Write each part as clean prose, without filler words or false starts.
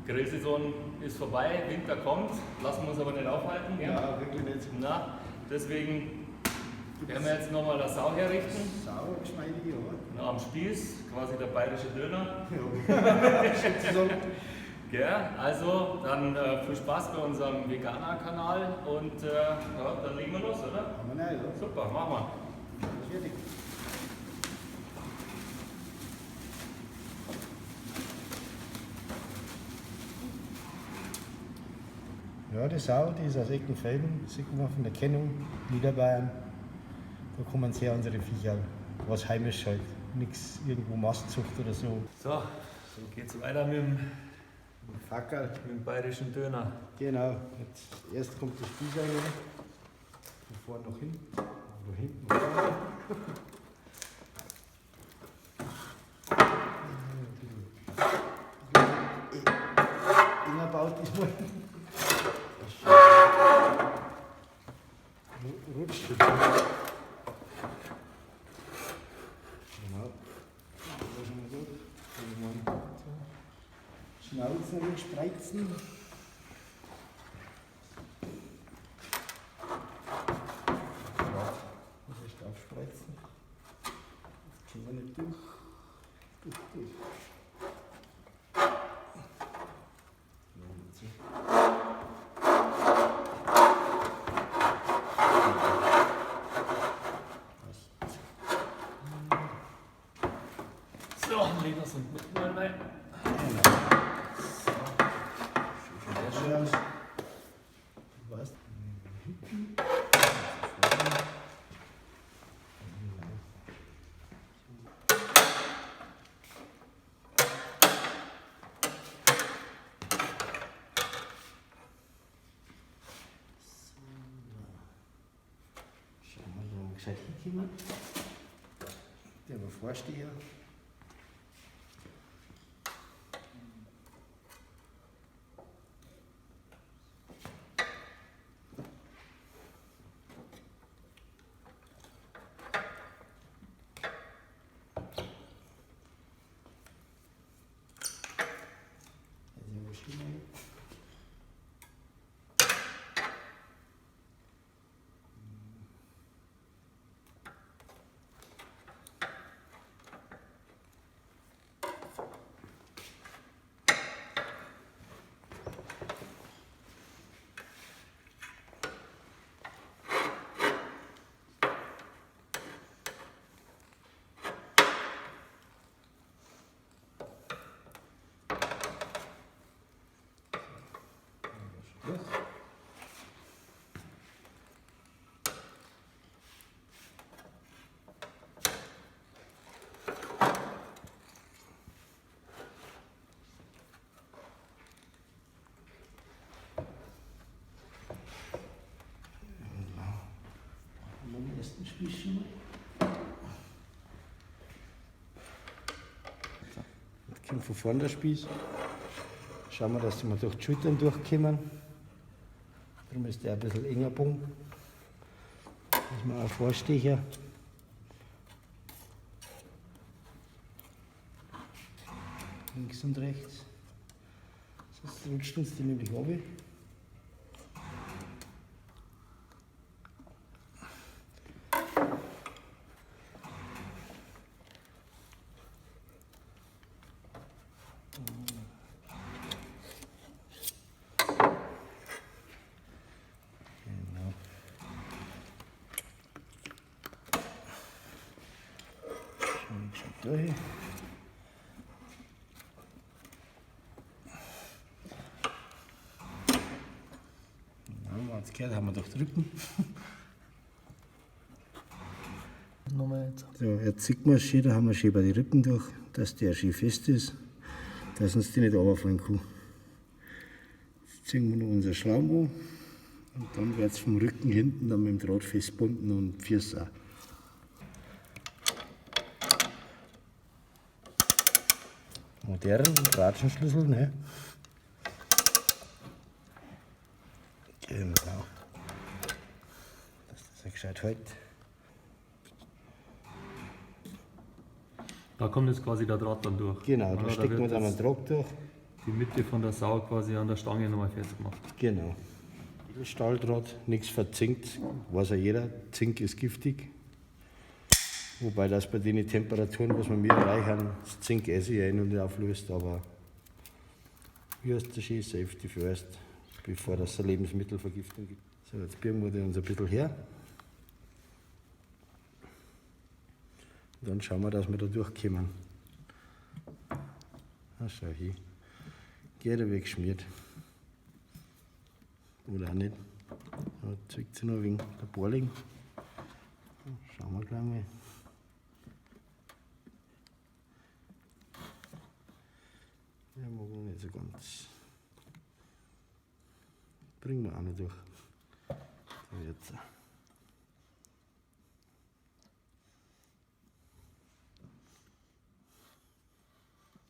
Grillsaison ist vorbei, Winter kommt, lassen wir uns aber nicht aufhalten. Gell? Ja, wirklich nicht. Na, deswegen werden wir jetzt nochmal eine Sau herrichten. Sauer, geschmeidig, ja. Na, am Spieß, quasi der bayerische Döner. Ja. Gell? Also, dann viel Spaß bei unserem Veganer-Kanal und ja, dann legen wir los, oder? Haben wir nicht, oder? Super, machen wir. Fertig. Ja, die Sau, die ist aus Eckenfelden, sieht man von der Kennung, Niederbayern. Da kommen sehr unsere Viecher, was heimisch halt, nichts irgendwo Mastzucht oder so. So geht's weiter mit dem Fackel. bayerischen Döner. Genau, jetzt erst kommt der Spieß rein, von vorne nach hinten, oder hinten nach vorne. Enger baut diesmal. Rutscht jetzt. Genau. Das ist schon mal gut. Schnauzen und spreizen. Das ist aufspreizen. Das kriegen wir nicht durch. Durch. So, legen wir es mitten rein. Sehr schön. Du weißt. Schauen wir mal, gescheit hinkommen. Der war Vorsteher. Am ersten Spieß schon mal. Jetzt kommt von vorne der Spieß. Schauen wir, dass wir durch die Schultern durchkommen. Darum ist der ein bisschen enger bogen. Dass wir auch Vorstecher. Links und rechts. Sonst rutscht uns die nämlich runter. Durch. Ja, jetzt gehört, haben wir doch drücken. Nochmal jetzt. So, jetzt sieht man es schön, da haben wir schön bei den Rippen durch, dass der schön fest ist, dass uns die nicht runterfallen kann. Jetzt ziehen wir noch unser Schlamm an und dann wird es vom Rücken hinten dann mit dem Draht festgebunden und die Füße auch. Modernen Ratschenschlüssel, ne? Genau. Dass das auch gescheit hält. Da kommt jetzt quasi der Draht dann durch. Genau, da Oder steckt man wird dann das- einen Draht durch die Mitte von der Sau quasi an der Stange nochmal festgemacht. Genau. Stahldraht, nichts verzinkt, weiß ja jeder, Zink ist giftig. Wobei das bei den Temperaturen, was wir mir erreichen, das Zink sich ein und auflöst, aber hier ist der schön Safety first, bevor das eine Lebensmittelvergiftung gibt. So, jetzt biegen wir uns ein bisschen her. Und dann schauen wir, dass wir da durchkommen. Ah, schau hier. Geht er weggeschmiert. Oder auch nicht. Da zeigt sich noch ein wenig der Bohrling. Schauen wir gleich mal. Ja, mag noch nicht so ganz. Bringen wir auch noch durch. Da wird's.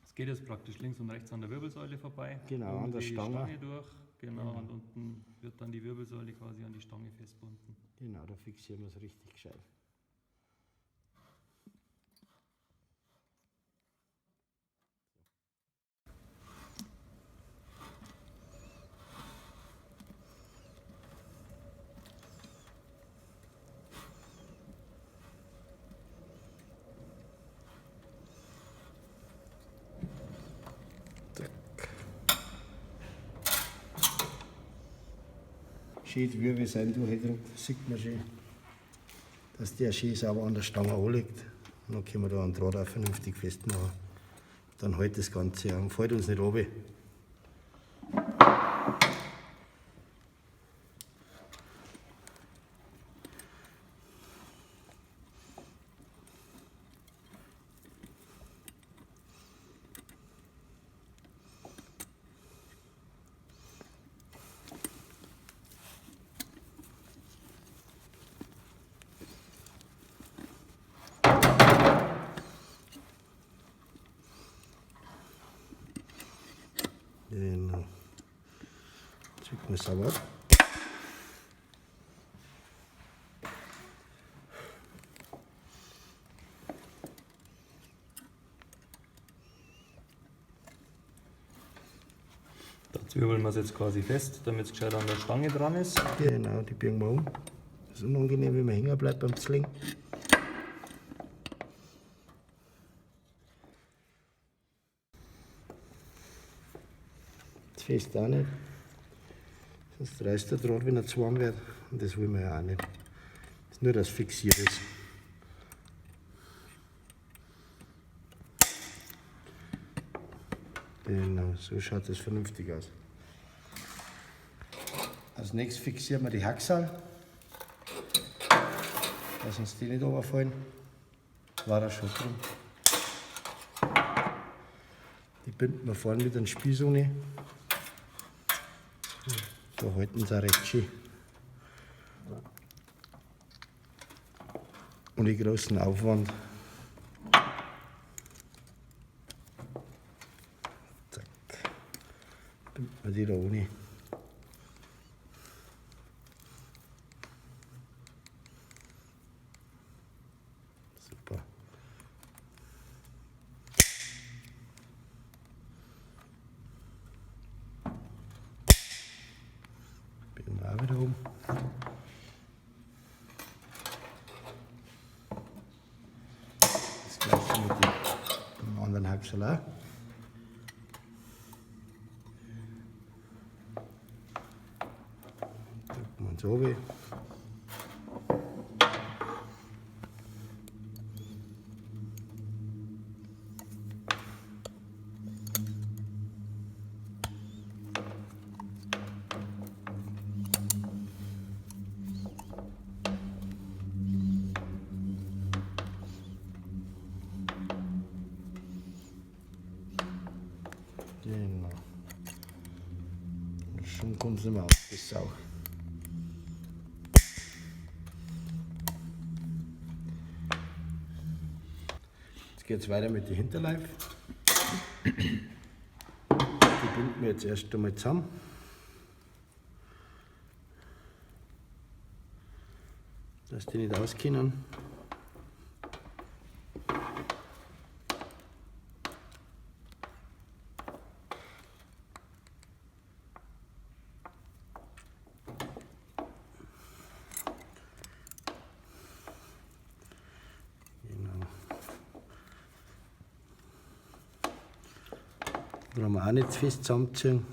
Es geht jetzt praktisch links und rechts an der Wirbelsäule vorbei. Genau, an der die Stange. durch. Genau, und unten wird dann die Wirbelsäule quasi an die Stange festgebunden. Genau, da fixieren wir es richtig gescheit. Schön die Wirbel sein durchgedrückt, sieht man schön, dass der schön sauber an der Stange anliegt. Und dann können wir da einen Draht auch vernünftig festmachen. Dann hält das Ganze und fällt uns nicht runter. Genau. Checken wir es sauber ab. Da zwirbeln wir es jetzt quasi fest, damit es gescheit an der Stange dran ist. Genau, die biegen wir um. Das ist unangenehm, wenn man hängen bleibt beim Sling. Das fest auch nicht. Sonst reißt der Draht, wenn er zu warm wird. Und das wollen wir ja auch nicht. Das ist nur, dass es fixiert ist. Genau, so schaut das vernünftig aus. Als nächstes fixieren wir die Hacksal, dass uns die nicht runterfallen. War da schon drin. Die binden wir vorne mit einem Spieß rein. Da halten sie auch recht schön. Und die großen Aufwand. Zack. Binden wir die da rein. Super. Biegen wir auch wieder um. Das gleiche mit dem anderen Hacksal auch. Drücken wir uns runter. Genau. Und schon kommt es nicht mehr auf, das Sau. Jetzt geht es weiter mit den Hinterleib. Die binden wir jetzt erst einmal zusammen. Dass die nicht auskennen. Da haben wir auch nicht zu fest zusammenziehen.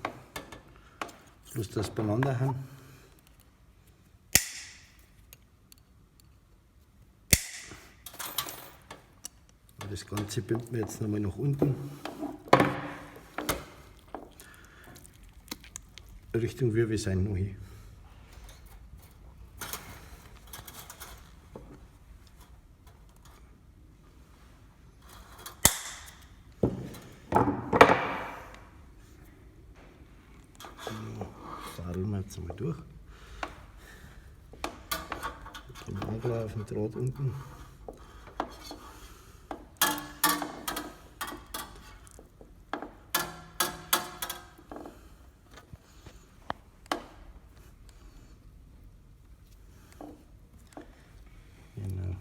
Bloß das beieinander haben. Das Ganze binden wir jetzt nochmal nach unten. Richtung Wirbelsein noch hin. Sadeln wir jetzt mal durch. Den Nagel auf dem Draht unten. Genau.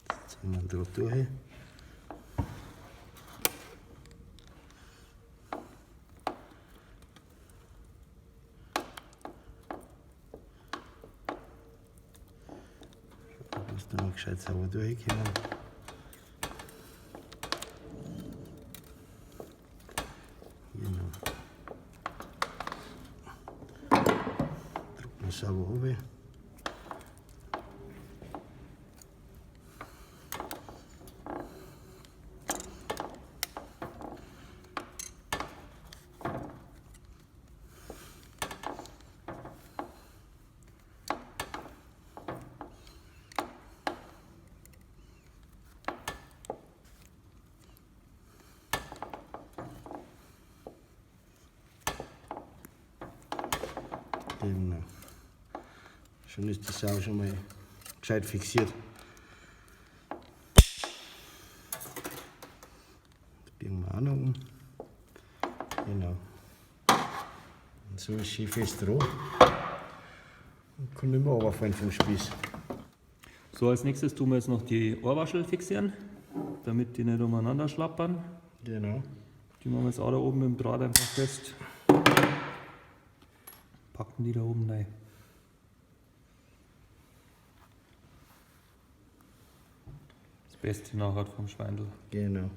Jetzt ziehen wir den Draht durch. Da noch gescheit sauber durchkommen. Genau. Drücken wir sauber runter. Genau. Schon ist die Sau schon mal gescheit fixiert. Das biegen wir auch noch um. Genau. Und so ist schön fest dran. Und kann nicht mehr runterfallen vom Spieß. So, als nächstes tun wir jetzt noch die Ohrwaschel fixieren, damit die nicht umeinander schlappern. Genau. Die machen wir jetzt auch da oben im Draht einfach fest. Packen die da oben rein. Das Beste nachher vom Schweindel. Genau.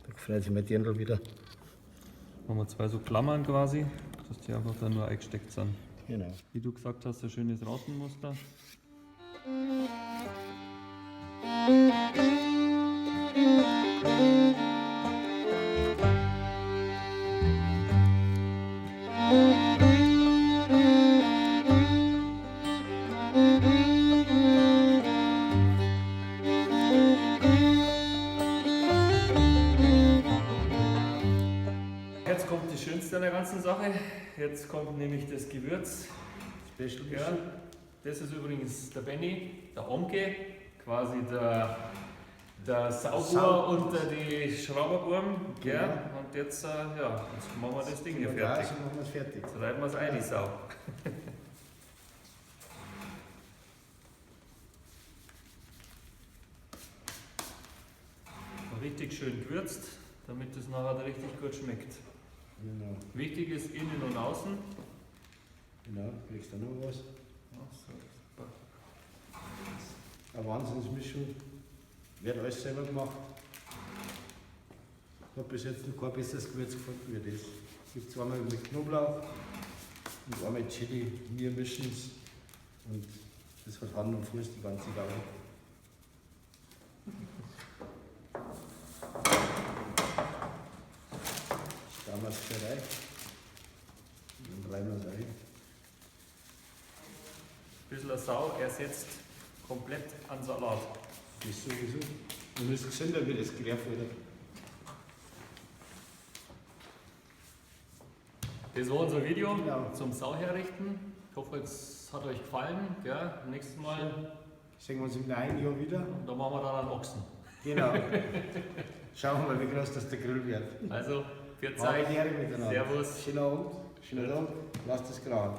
Da freut sich mein Dirndl wieder. Machen wir zwei so Klammern quasi, dass die einfach da nur eingesteckt sind. Genau. Wie du gesagt hast, ein schönes Rautenmuster. Jetzt kommt das Schönste an der ganzen Sache. Jetzt kommt nämlich das Gewürz. Special Ja, das ist übrigens der Benny, der Omke, quasi der Saugur unter die Schrauberburm. Ja. Und jetzt, ja, jetzt machen wir das Ding hier fertig. machen wir es fertig. Jetzt reiben wir es ein, die Sau. Richtig schön gewürzt, damit es nachher richtig gut schmeckt. Genau. Wichtig ist innen und außen. Genau, kriegst du noch was. Ja, so, super. Eine Wahnsinnsmischung. Wird alles selber gemacht. Ich habe bis jetzt noch kein besseres Gewürz gefunden wie das. Es gibt es einmal mit Knoblauch und einmal mit Chili. Wir mischen es und das hat Hand und Fuß die ganze Gabe. Stellen wir es schon rein und reiben wir es ein. Ein bisschen Sau ersetzt komplett an Salat. Das ist sowieso. Und es ist gesünder wie das Klärfutter. Das war unser Video Genau. zum Sau herrichten. Ich hoffe, es hat euch gefallen. Gell? Nächstes Mal, Sehen wir uns im neuen Jahr wieder. da machen wir dann einen Ochsen. Genau. Schauen wir mal, wie groß das der Grill wird. Also, für Alle Zeit. Ehre miteinander. Servus. Schönen Abend. Schönen Dank. Lasst es gerade.